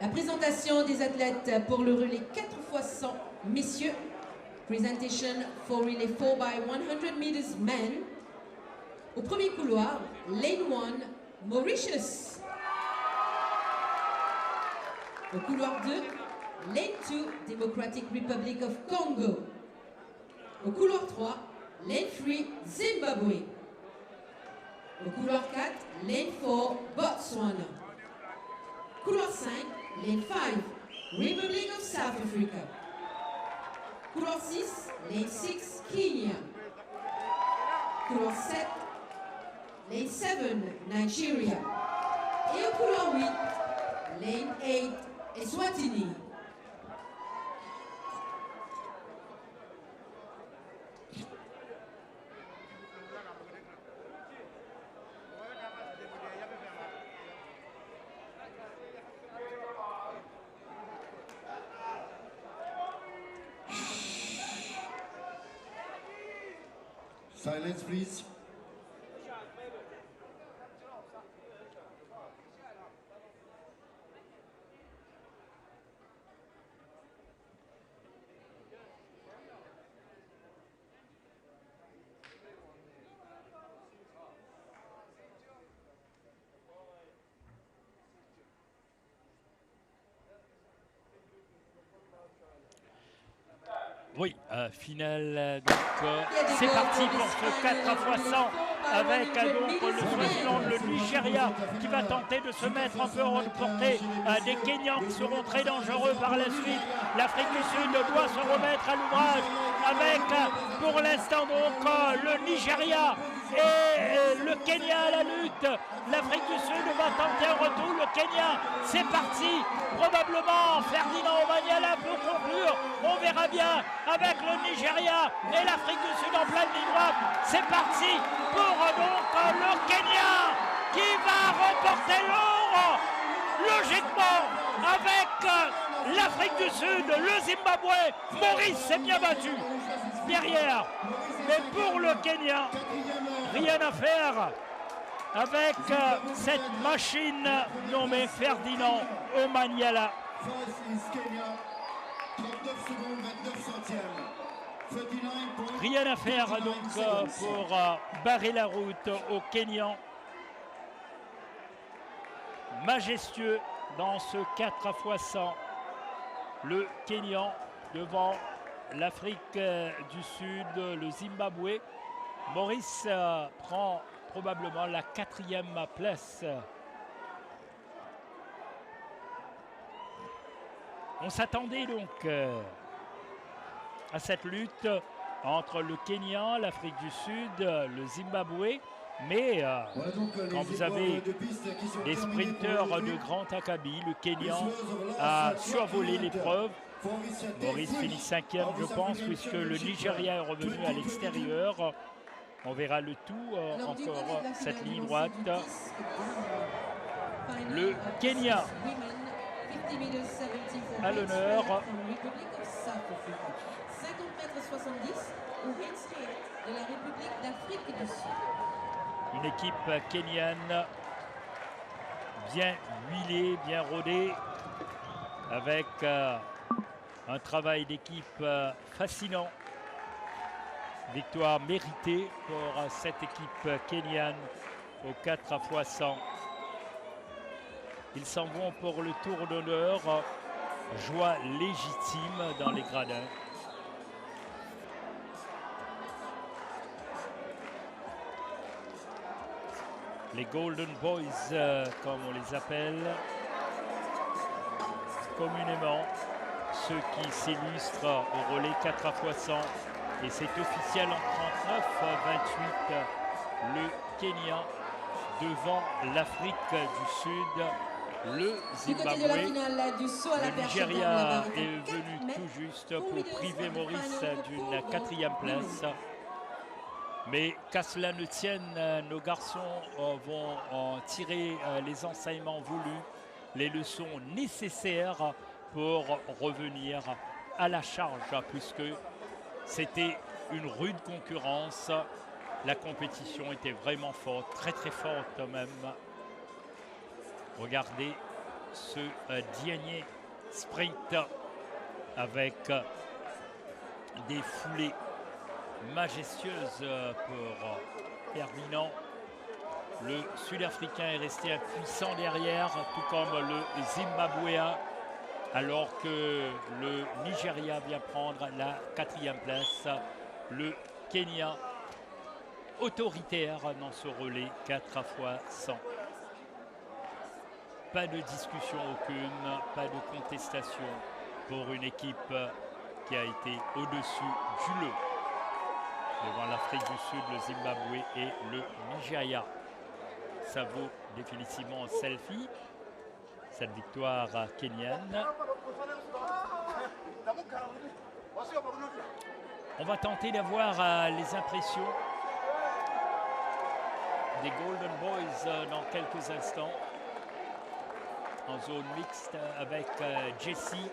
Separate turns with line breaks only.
La présentation des athlètes pour le relais 4x100 messieurs. Presentation for relay 4 by 100 meters men. Au premier couloir, lane 1, Mauritius. Au couloir 2, lane 2, Democratic Republic of Congo. Au couloir 3, lane 3, Zimbabwe. Au couloir 4, lane 4, Botswana. Couloir 5, lane 5, Republic of South Africa. Couloir 6, lane 6, Kenya. Couloir 7, lane 7, Nigeria. Et au couloir 8, lane 8, Eswatini.
Silence, please.
Oui, finale, donc c'est parti pour ce 4x100 avec donc le Swaziland, le Nigeria qui va tenter de se mettre un peu hors de portée des Kenyans qui seront très dangereux par la suite. L'Afrique du Sud doit se remettre à l'ouvrage avec pour l'instant donc le Nigeria et le Kenya à la lutte. L'Afrique du Sud va tenter un retour, le Kenya, c'est parti, probablement Ferdinand Omanyala peut conclure, on verra bien avec le Nigeria et l'Afrique du Sud en pleine ligne droite. C'est parti pour donc le Kenya qui va remporter l'or, logiquement avec l'Afrique du Sud, le Zimbabwe. Maurice s'est bien battu derrière, mais pour le Kenya, rien à faire avec cette machine nommée Ferdinand Omanyala. Rien à faire donc pour barrer la route aux Kenyans. Majestueux dans ce 4x100. Le Kenyan devant l'Afrique du Sud, le Zimbabwe. Maurice prend probablement la 4e place. On s'attendait donc à cette lutte entre le Kenya, l'Afrique du Sud, le Zimbabwe. Mais quand vous avez des sprinteurs de grand acabit, le Kenyan a survolé l'épreuve. Maurice finit 5e, je pense, puisque le Nigeria est revenu à l'extérieur. On verra le tout, encore cette ligne droite. Le Kenya à l'honneur.
50 mètres 70 au Headstreet de la République d'Afrique du Sud.
Une équipe kenyane bien huilée, bien rodée, avec un travail d'équipe fascinant. Victoire méritée pour cette équipe kenyane au 4x100. Ils s'en vont pour le tour d'honneur. Joie légitime dans les gradins. Les Golden Boys, comme on les appelle communément, ceux qui s'illustrent au relais 4x100. Et c'est officiel en 39-28, le Kenya devant l'Afrique du Sud, le Zimbabwe. Le Nigeria est venu tout juste pour priver Maurice d'une 4e place. Mais qu'à cela ne tienne, nos garçons vont en tirer les enseignements voulus, les leçons nécessaires pour revenir à la charge, puisque c'était une rude concurrence. La compétition était vraiment forte, très très forte même. Regardez ce dernier sprint avec des foulées majestueuses pour Ferdinand. Le Sud-Africain est resté impuissant derrière, tout comme le Zimbabwéen, alors que le Nigeria vient prendre la 4e place. Le Kenya, autoritaire dans ce relais 4 x 100. Pas de discussion aucune, pas de contestation pour une équipe qui a été au-dessus du lot devant l'Afrique du Sud, le Zimbabwe et le Nigeria. Ça vaut définitivement un selfie, cette victoire kenyane. On va tenter d'avoir les impressions des Golden Boys dans quelques instants en zone mixte avec Jessie